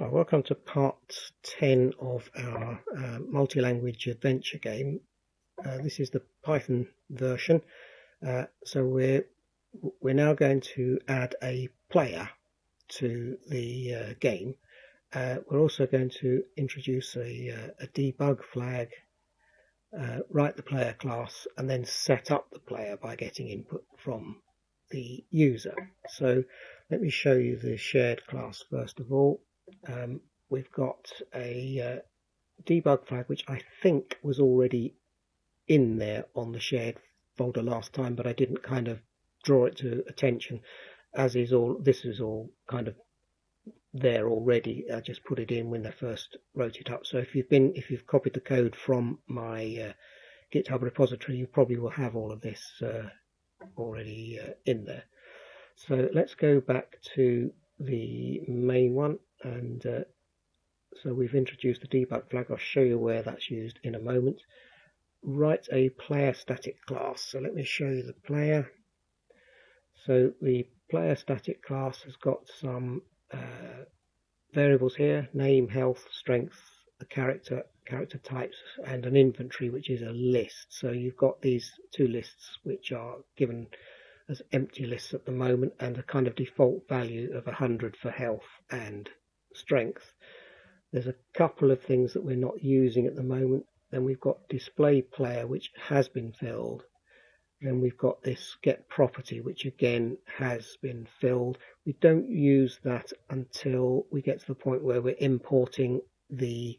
Hi, welcome to part 10 of our multi-language adventure game. This is the Python version. So we're now going to add a player to the game. We're also going to introduce a debug flag, write the player class, and then set up the player by getting input from the user. So let me show you the shared class first of all. We've got a debug flag which I think was already in there on the shared folder last time, but I didn't kind of draw it to attention, as is all this is all kind of there already. I just put it in when I first wrote it up. So if you've copied the code from my GitHub repository, you probably will have all of this already in there. So let's go back to the main one, and so we've introduced the debug flag. I'll show you where that's used in a moment. Write a player static class. So let me show you the player. So the player static class has got some variables here: name, health, strength, a character types, and an inventory, which is a list. So you've got these two lists which are given as empty lists at the moment, and a kind of default value of 100 for health and strength. There's a couple of things that we're not using at the moment. Then we've got display player, which has been filled. Then we've got this get property, which again has been filled. We don't use that until we get to the point where we're importing the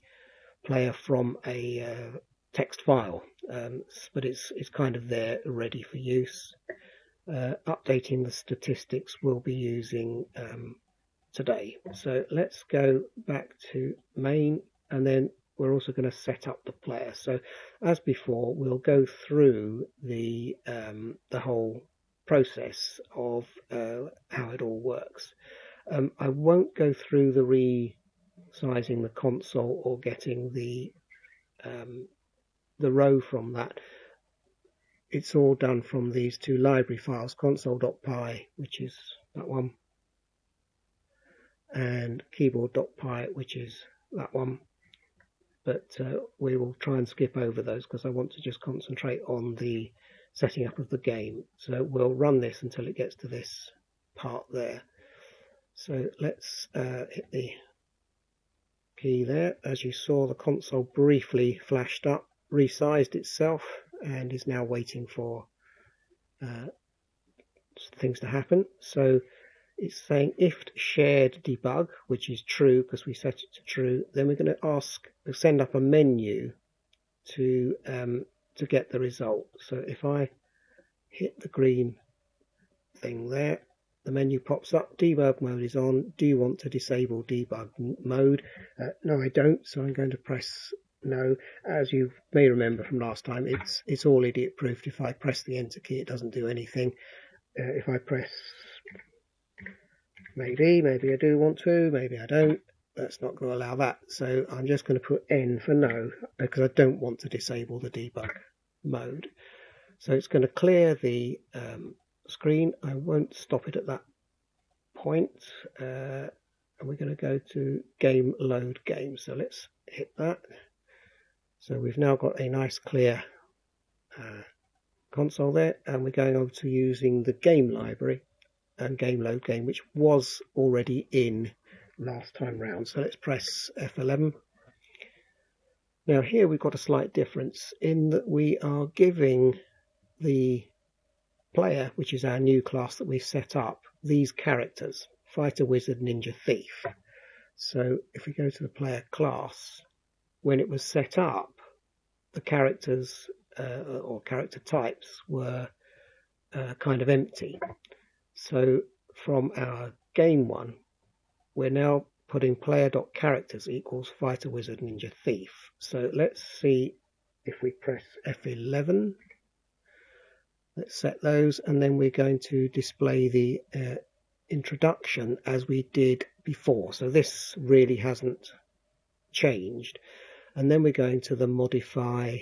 player from a text file, but it's kind of there ready for use. Updating the statistics we'll be using today. So let's go back to main, and then we're also going to set up the player. So as before, we'll go through the whole process of how it all works. I won't go through the resizing the console or getting the row from that. It's all done from these two library files, console.py, which is that one, and keyboard.py, which is that one. But we will try and skip over those because I want to just concentrate on the setting up of the game. So we'll run this until it gets to this part there. So let's hit the key there. As you saw, the console briefly flashed up, resized itself, and is now waiting for things to happen. So it's saying if shared debug, which is true because we set it to true. Then we're going to send up a menu to get the result. So if I hit the green thing there, the menu pops up. Debug mode is on. Do you want to disable debug mode? No, I don't. So I'm going to press no. As you may remember from last time, it's all idiot proofed. If I press the enter key, it doesn't do anything. If I press maybe I do want to, maybe I don't, that's not going to allow that. So I'm just going to put N for no, because I don't want to disable the debug mode. So it's going to clear the screen. I won't stop it at that point. And we're going to go to game load game. So let's hit that. So we've now got a nice clear console there, and we're going over to using the game library and game load game, which was already in last time round. So let's press F11. Now here we've got a slight difference in that we are giving the player, which is our new class that we've set up, these characters: fighter, wizard, ninja, thief. So if we go to the player class, when it was set up, the characters or character types were kind of empty. So from our game one, we're now putting player.characters equals fighter, wizard, ninja, thief. So let's see if we press F11. Let's set those, and then we're going to display the introduction as we did before. So this really hasn't changed. And then we're going to the modify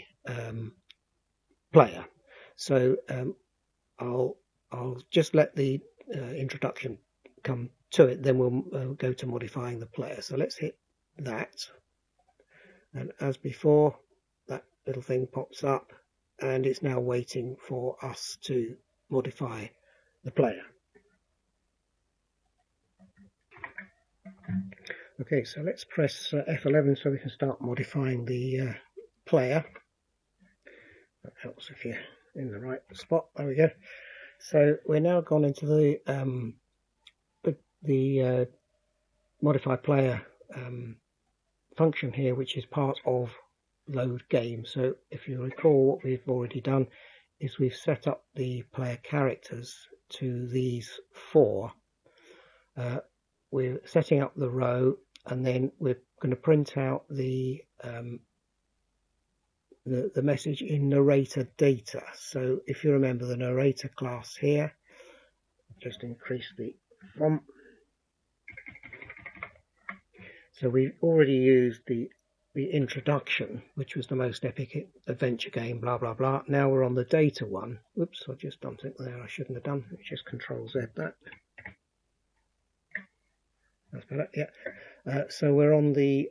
player. So I'll just let the introduction come to it, then we'll go to modifying the player. So let's hit that, and as before, that little thing pops up, and it's now waiting for us to modify the player. Okay, so let's press F11 so we can start modifying the player. That helps if you're in the right spot. There we go. So we're now gone into the modify player function here, which is part of load game. So if you recall, what we've already done is we've set up the player characters to these 4. We're setting up the row, and then we're going to print out the message in narrator data. So if you remember the narrator class here, just increase the font. So we've already used the introduction, which was the most epic adventure game, blah blah blah. Now we're on the data one. Whoops, I've just done something there I shouldn't have done. It's just Control Z that. That's better, yeah. So we're on the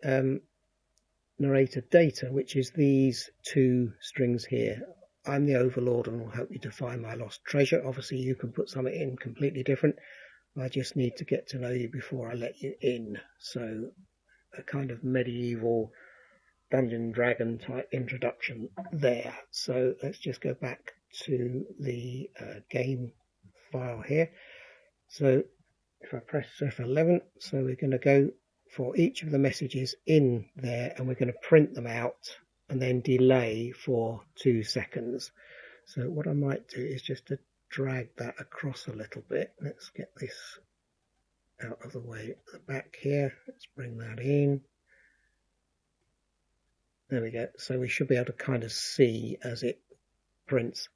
narrator data, which is these 2 strings here. I'm the overlord and will help you to find my lost treasure. Obviously you can put something in completely different. I just need to get to know you before I let you in. So a kind of medieval Dungeon Dragon type introduction there. So let's just go back to the game file here. So if I press F11, so we're going to go for each of the messages in there, and we're going to print them out and then delay for 2 seconds. So what I might do is just to drag that across a little bit. Let's get this out of the way at the back here. Let's bring that in. There we go. So we should be able to kind of see as it prints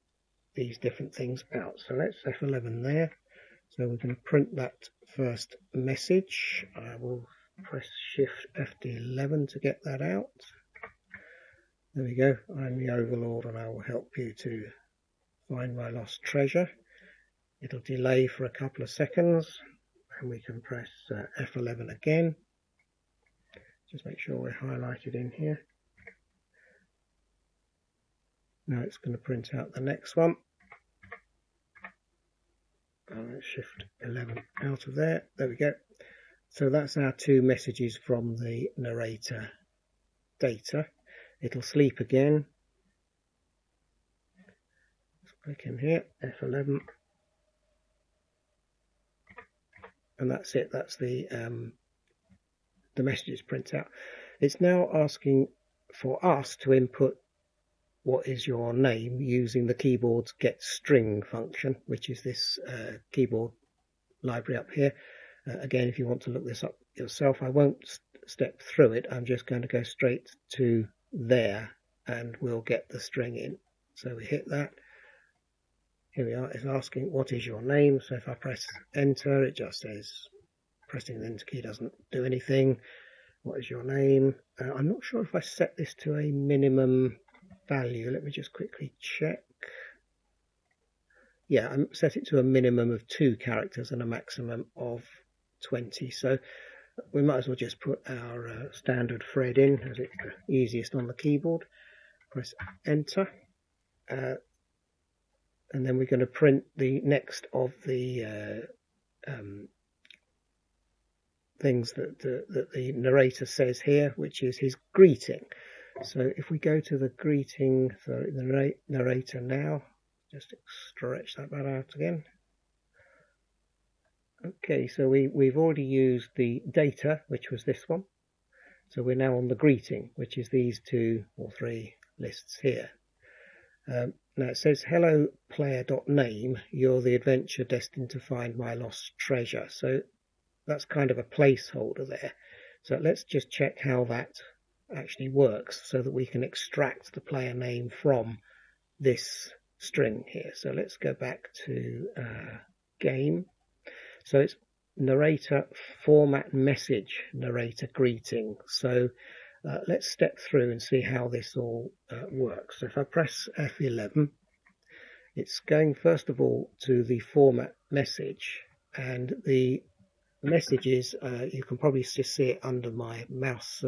these different things out. So let's F11 there. So we're going to print that first message. I will press Shift F11 to get that out. There we go. I'm the overlord and I will help you to find my lost treasure. It'll delay for a couple of seconds, and we can press F11 again. Just make sure we're highlighted in here. Now it's going to print out the next one. Shift 11 out of there. There we go. So that's our 2 messages from the narrator data. It'll sleep again. Let's click in here, F11. And that's it. That's the messages print out. It's now asking for us to input what is your name using the keyboard's get string function, which is this keyboard library up here. Again, if you want to look this up yourself, I won't step through it. I'm just going to go straight to there and we'll get the string in. So we hit that. Here we are. It's asking what is your name. So if I press enter, it just says pressing the enter key doesn't do anything. What is your name? I'm not sure if I set this to a minimum value. Let me just quickly check. Yeah, I set it to a minimum of 2 characters and a maximum of 20. So we might as well just put our standard Fred in, as it's the easiest on the keyboard. Press enter. And then we're going to print the next of the things that the narrator says here, which is his greeting. So if we go to the greeting, sorry, the narrator now, just stretch that bit out again. Okay, so we've already used the data, which was this one. So we're now on the greeting, which is these 2 or 3 lists here. Now it says, hello player.name, you're the adventure destined to find my lost treasure. So that's kind of a placeholder there. So let's just check how that actually works so that we can extract the player name from this string here. So let's go back to game. So it's narrator format message narrator greeting. So let's step through and see how this all works. So if I press F11, it's going first of all to the format message, and the messages, you can probably just see it under my mouse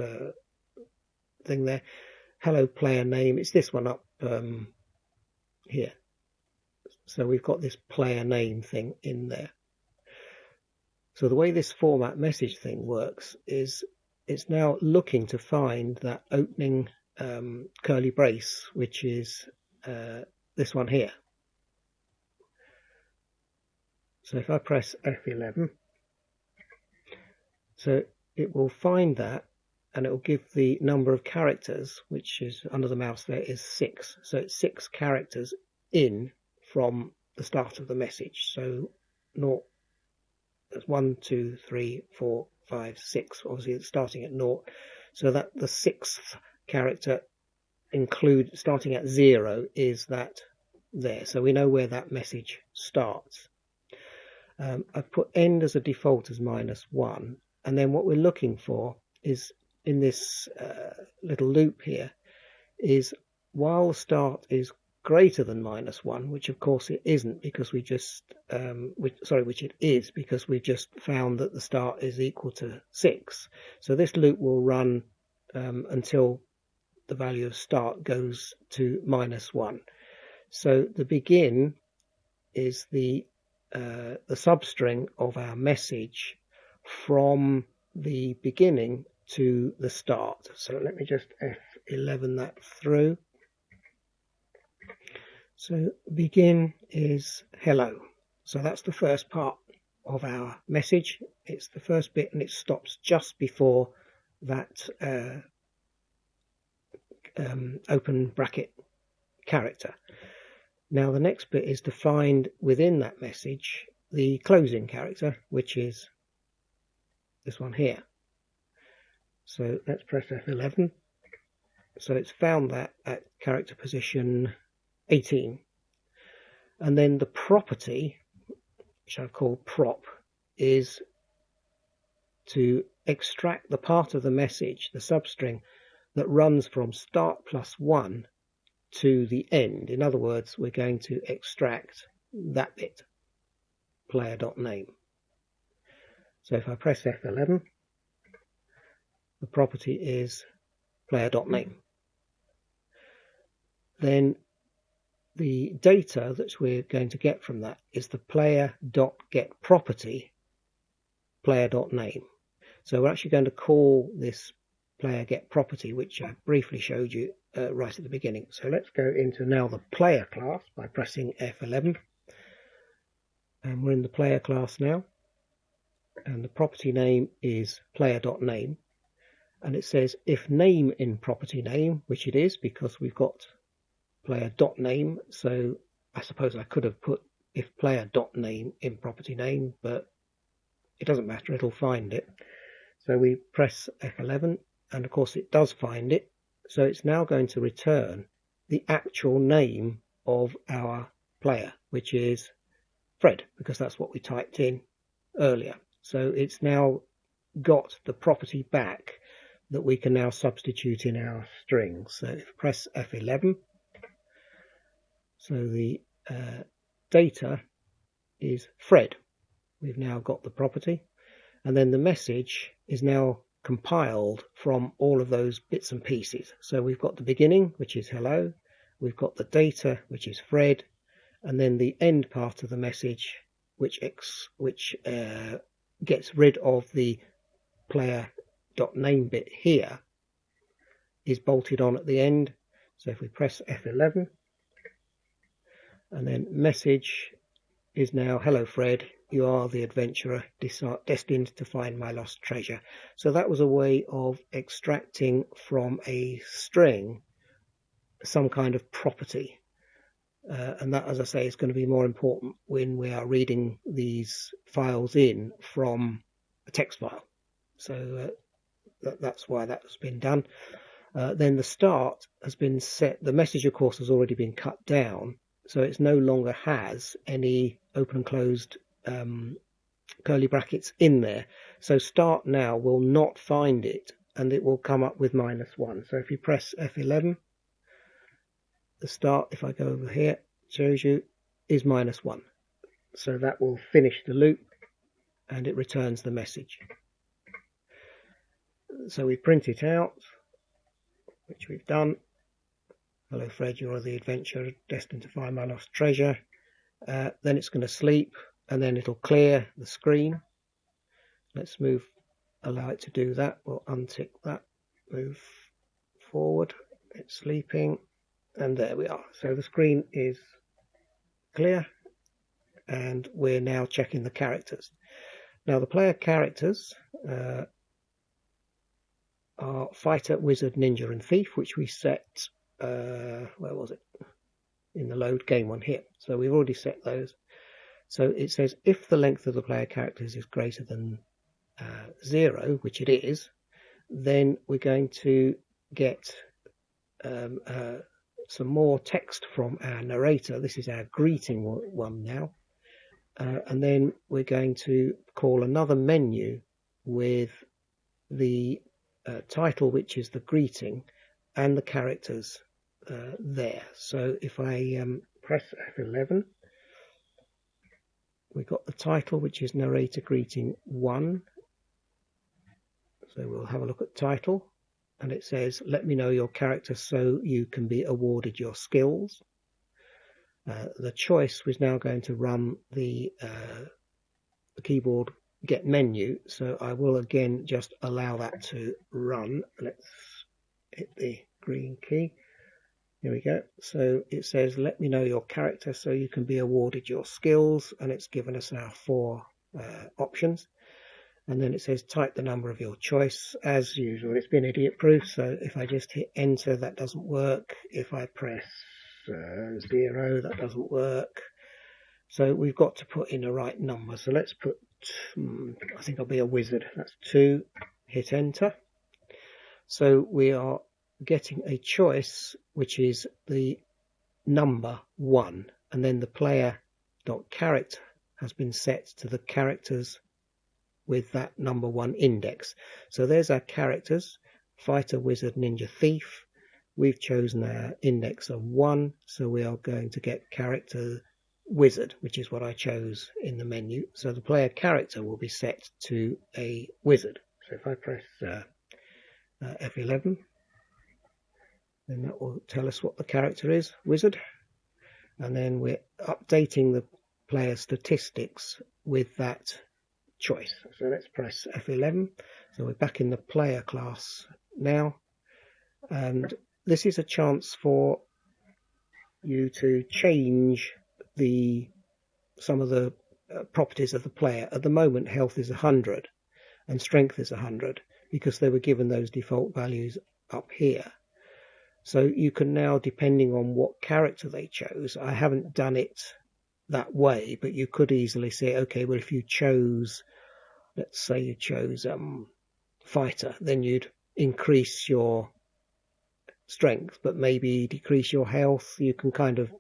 thing there. Hello player name, it's this one up here. So we've got this player name thing in there. So the way this format message thing works is it's now looking to find that opening curly brace, which is this one here. So if I press F11, so it will find that, and it will give the number of characters, which is under the mouse there, is 6. So it's 6 characters in from the start of the message. So that's 1, 2, 3, 4, 5, 6. Obviously it's starting at 0. So that the 6th character starting at 0 is that there. So we know where that message starts. I've put end as a default as -1. And then what we're looking for is in this little loop here is while the start is greater than -1, which of course it isn't because we just which it is because we've just found that the start is equal to 6. So this loop will run until the value of start goes to -1. So the begin is the substring of our message from the beginning to the start. So let me just F11 that through. So begin is hello. So that's the first part of our message. It's the first bit and it stops just before that open bracket character. Now the next bit is to find within that message the closing character, which is this one here. So let's press F11. So it's found that at character position 18. And then the property, which I've called prop, is to extract the part of the message, the substring, that runs from start +1 to the end. In other words, we're going to extract that bit, player.name. So if I press F11, the property is player.name. Then the data that we're going to get from that is the player.getProperty player.name. So we're actually going to call this player.getProperty, which I briefly showed you right at the beginning. So let's go into now the player class by pressing F11. And we're in the player class now. And the property name is player.name. And it says if name in property name, which it is because we've got player.name. So I suppose I could have put if player.name in property name, but it doesn't matter, it'll find it. So we press F11 and of course it does find it. So it's now going to return the actual name of our player, which is Fred, because that's what we typed in earlier. So it's now got the property back that we can now substitute in our strings. So if I press F11, so the data is Fred. We've now got the property, and then the message is now compiled from all of those bits and pieces. So we've got the beginning, which is hello, we've got the data, which is Fred, and then the end part of the message, which gets rid of the player.name bit here, is bolted on at the end. So if we press F11, and then message is now hello Fred, you are the adventurer destined to find my lost treasure. So that was a way of extracting from a string some kind of property. And that, as I say, is going to be more important when we are reading these files in from a text file. So that's why that's been done. Then the start has been set. The message, of course, has already been cut down. So it no longer has any open and closed curly brackets in there. So start now will not find it, and it will come up with -1. So if you press F11, the start, if I go over here, shows you is -1. So that will finish the loop, and it returns the message. So we print it out, which we've done. Hello Fred, you're the adventurer destined to find my lost treasure. Then it's going to sleep, and then it'll clear the screen. Let's allow it to do that. We'll untick that, move forward. It's sleeping, and there we are. So the screen is clear, and we're now checking the characters. Now the player characters are Fighter, Wizard, Ninja and Thief, which we set, where was it? In the load game one here. So we've already set those. So it says if the length of the player characters is greater than 0, which it is, then we're going to get some more text from our narrator. This is our greeting one now. And then we're going to call another menu with the title, which is the greeting, and the characters there. So if I press F11, we got the title, which is Narrator Greeting 1. So we'll have a look at title, and it says, let me know your character so you can be awarded your skills. The choice was now going to run the keyboard get menu, so I will again just allow that to run. Let's hit the green key. Here we go. So it says, let me know your character so you can be awarded your skills, and it's given us our 4 options. And then it says, type the number of your choice. As usual, it's been idiot proof, so if I just hit enter, that doesn't work. If I press 0, that doesn't work. So we've got to put in the right number. So let's put, I think I'll be a wizard. That's 2. Hit enter. So we are getting a choice, which is the number 1, and then the player.character has been set to the characters with that number 1 index. So there's our characters: Fighter, Wizard, Ninja, Thief. We've chosen our index of 1, so we are going to get character Wizard, which is what I chose in the menu. So the player character will be set to a wizard. So if I press F11, then that will tell us what the character is, wizard. And then we're updating the player statistics with that choice. So let's press F11. So we're back in the player class now. And this is a chance for you to change some of the properties of the player. At the moment, health is 100 and strength is 100 because they were given those default values up here. So you can now, depending on what character they chose, I haven't done it that way, but you could easily say, okay, well, if you chose, let's say you chose Fighter, then you'd increase your strength, but maybe decrease your health. You can kind of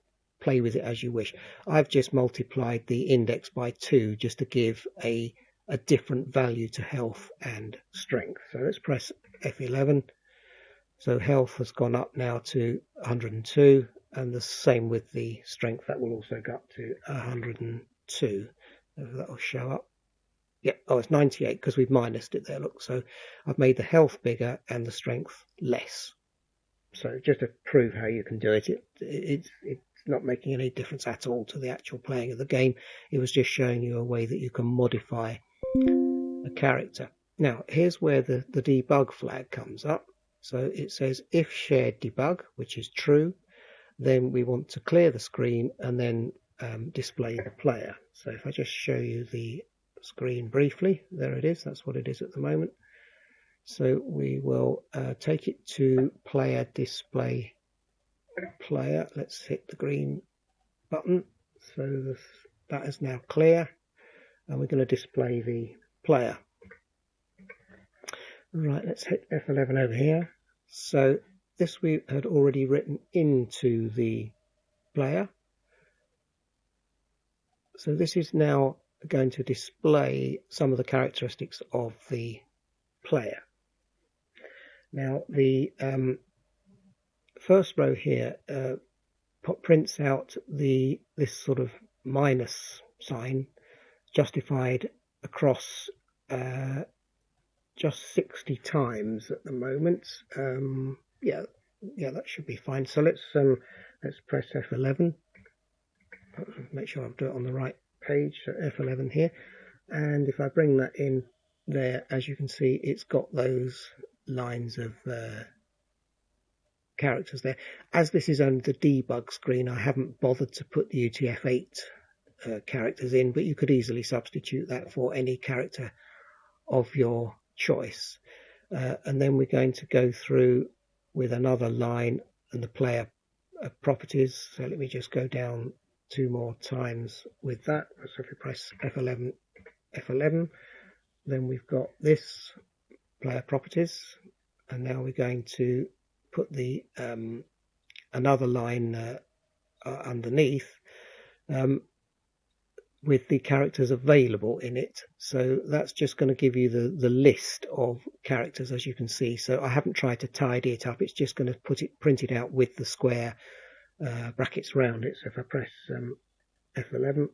play with it as you wish. I've just multiplied the index by 2 just to give a different value to health and strength. So let's press F11. So health has gone up now to 102, and the same with the strength. That will also go up to 102. That will show up. Yeah, oh, it's 98 because we've minused it there. Look, so I've made the health bigger and the strength less. So just to prove how you can do it, it's not making any difference at all to the actual playing of the game. It was just showing you a way that you can modify a character. Now, here's where the debug flag comes up. So it says if shared debug, which is true, then we want to clear the screen and then display the player. So if I just show you the screen briefly, there it is. That's what it is at the moment. So we will take it to player display player. Let's hit the green button. So that is now clear, and we're going to display the player. Right, let's hit F11 over here. So this we had already written into the player. So this is now going to display some of the characteristics of the player. Now the first row here prints out this sort of minus sign, justified across just 60 times at the moment. Yeah, that should be fine. So let's press F11. Make sure I've done it on the right page. So F11 here, and if I bring that in there, as you can see, it's got those lines of characters there. As this is only the debug screen, I haven't bothered to put the UTF-8 characters in, but you could easily substitute that for any character of your choice. And then we're going to go through with another line and the player properties. So let me just go down 2 more times with that. So if we press F11, then we've got this player properties, and now we're going to put the another line underneath with the characters available in it. So that's just going to give you the list of characters, as you can see. So I haven't tried to tidy it up, it's just going to print it out with the square brackets around it. So if I press F11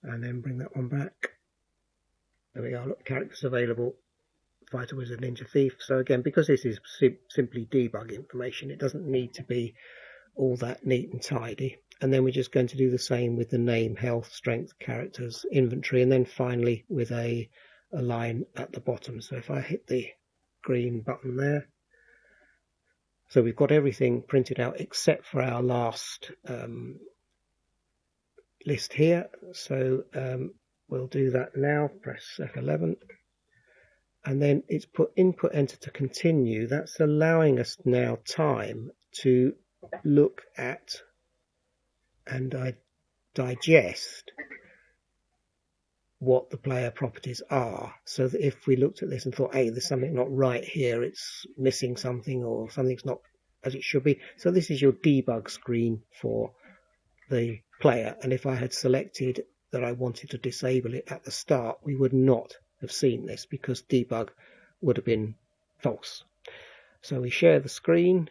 and then bring that one back, there we are, look, characters available, Fighter, Wizard, Ninja, Thief. So again, because this is simply debug information, it doesn't need to be all that neat and tidy. And then we're just going to do the same with the name, health, strength, characters, inventory, and then finally with a line at the bottom. So if I hit the green button there, so we've got everything printed out except for our last list here. So we'll do that now. Press F11. And then it's put input enter to continue. That's allowing us now time to look at and digest what the player properties are. So that if we looked at this and thought, hey, there's something not right here, it's missing something, or something's not as it should be. So this is your debug screen for the player. And if I had selected that I wanted to disable it at the start, we would not have seen this because debug would have been false. So we share the screen,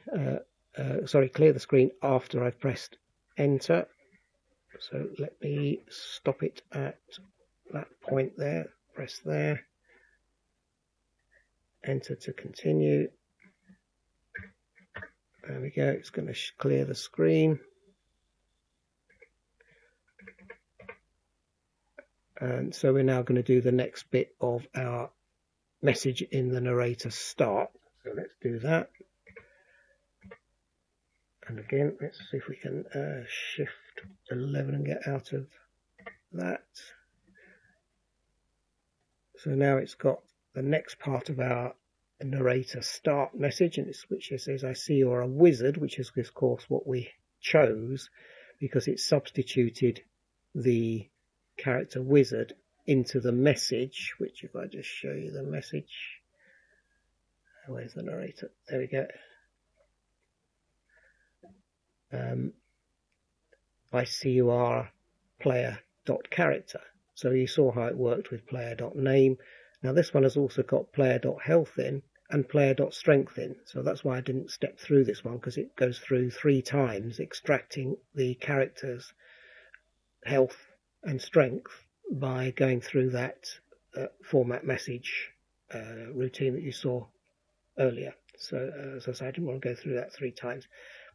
clear the screen after I've pressed enter. So let me stop it at that point there, press there, enter to continue. There we go, it's going to clear the screen. And so we're now going to do the next bit of our message in the narrator start. So let's do that. And again, let's see if we can shift 11 and get out of that. So now it's got the next part of our narrator start message, and which says, I see you're a wizard, which is of course what we chose because it substituted the character wizard into the message, which if I just show you the message, where's the narrator? There we go. I see you are player.character. So you saw how it worked with player.name. Now this one has also got player.health in and player.strength in. So that's why I didn't step through this one, because it goes through 3 times extracting the character's health and strength by going through that format message routine that you saw earlier. So as I said, I didn't want to go through that 3 times,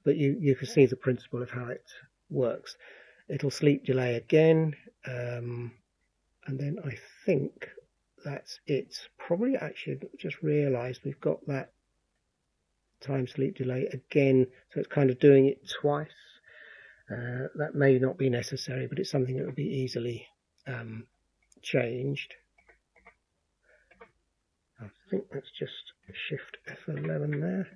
but you can see the principle of how it works. It'll sleep delay again, and then I think that's it. Probably actually just realised we've got that time sleep delay again, so it's kind of doing it twice. That may not be necessary, but it's something that would be easily changed. I think let's just shift F11 there.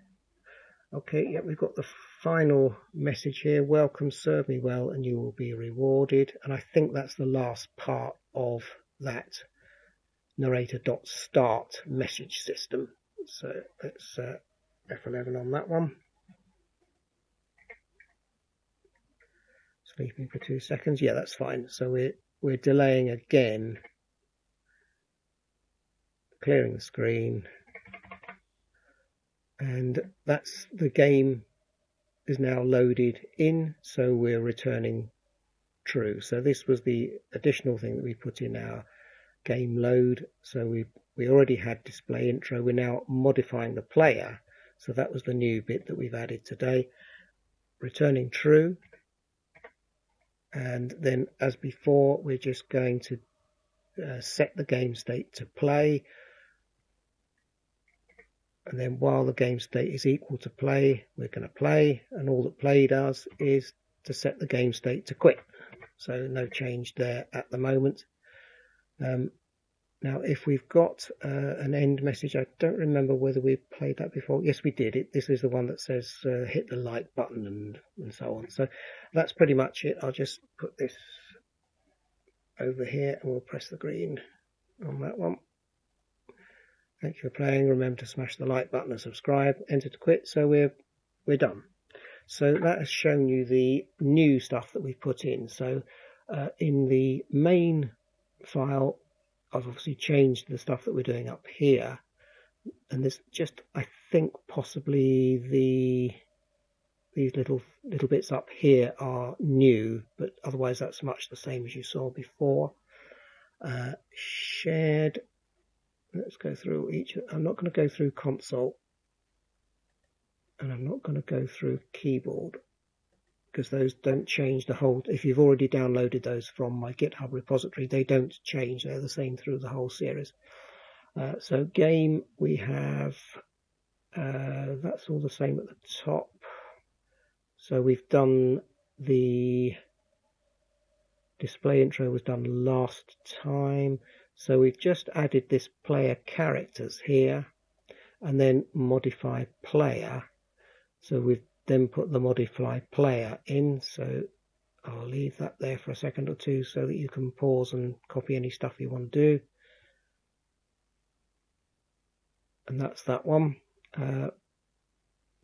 Okay, yeah, we've got the final message here. Welcome, serve me well, and you will be rewarded. And I think that's the last part of that narrator.start message system. So let's F11 on that one. Sleeping for 2 seconds. Yeah, that's fine. So we're delaying again, clearing the screen, and that's the game is now loaded in, so we're returning true. So this was the additional thing that we put in our game load. So we already had display intro. We're now modifying the player. So that was the new bit that we've added today. Returning true. And then as before, we're just going to set the game state to play. And then while the game state is equal to play, we're going to play. And all that play does is to set the game state to quit. So no change there at the moment. Now, if we've got an end message, I don't remember whether we played that before. Yes, we did. This is the one that says hit the like button and so on. So that's pretty much it. I'll just put this over here and we'll press the green on that one. Thank you for playing. Remember to smash the like button and subscribe. Enter to quit. So we're done. So that has shown you the new stuff that we've put in. So in the main file, I've obviously changed the stuff that we're doing up here, and there's just, I think, possibly these little bits up here are new, but otherwise that's much the same as you saw before. Shared. Let's go through each. I'm not going to go through console, and I'm not going to go through keyboard, because those don't change the whole. If you've already downloaded those from my GitHub repository, they don't change. They're the same through the whole series. So game, we have, that's all the same at the top. So we've done the display intro was done last time. So we've just added this player characters here and then modify player. So we've then put the modify player in. So I'll leave that there for a second or two so that you can pause and copy any stuff you want to do. And that's that one.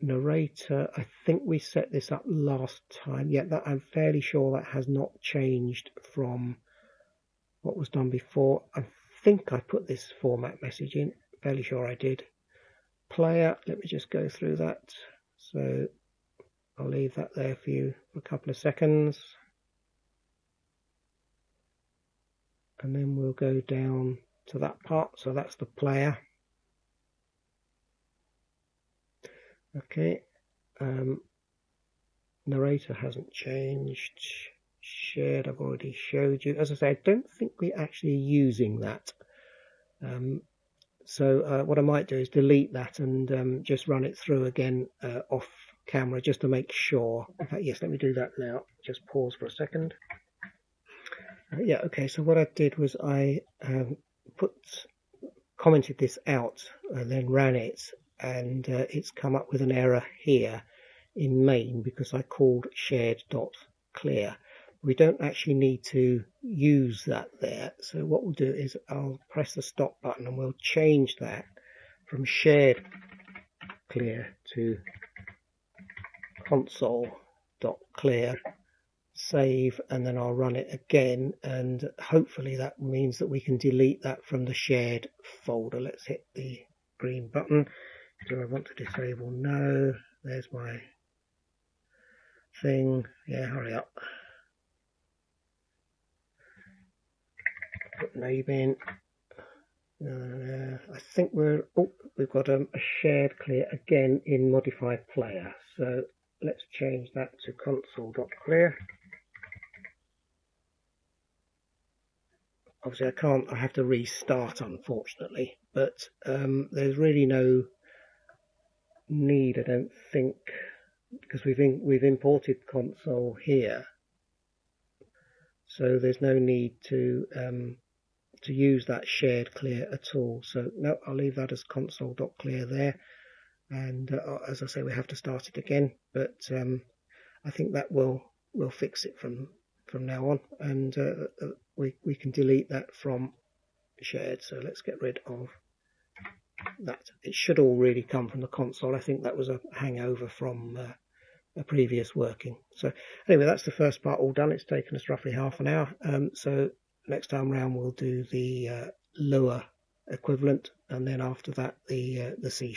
Narrator, I think we set this up last time. Yeah, that I'm fairly sure that has not changed from what was done before. I think I put this format message in. Fairly sure I did. Player, let me just go through that. So I'll leave that there for you for a couple of seconds. And then we'll go down to that part. So that's the player. Okay. Narrator hasn't changed. Shared, I've already showed you. As I say, I don't think we're actually using that. So what I might do is delete that and just run it through again off camera just to make sure. In fact, yes, let me do that now. Just pause for a second. Yeah, okay, so what I did was I commented this out and then ran it, and it's come up with an error here in main because I called shared.clear. We don't actually need to use that there. So what we'll do is I'll press the stop button and we'll change that from shared clear to console.clear. Save, and then I'll run it again, and hopefully that means that we can delete that from the shared folder. Let's hit the green button. Do I want to disable? No. There's my thing. Yeah, hurry up. Put name in. I think we've got a shared clear again in modify player. So let's change that to console.clear. Obviously I have to restart unfortunately, but there's really no need, I don't think, because we've imported console here, so there's no need to use that shared clear at all. So no, I'll leave that as console.clear there, and as I say, we have to start it again, but I think that will fix it from now on, and we can delete that from shared. So let's get rid of that. It should all really come from the console. I think that was a hangover from a previous working. So anyway, that's the first part all done. It's taken us roughly half an hour. So next time round we'll do the lower equivalent, and then after that the C#.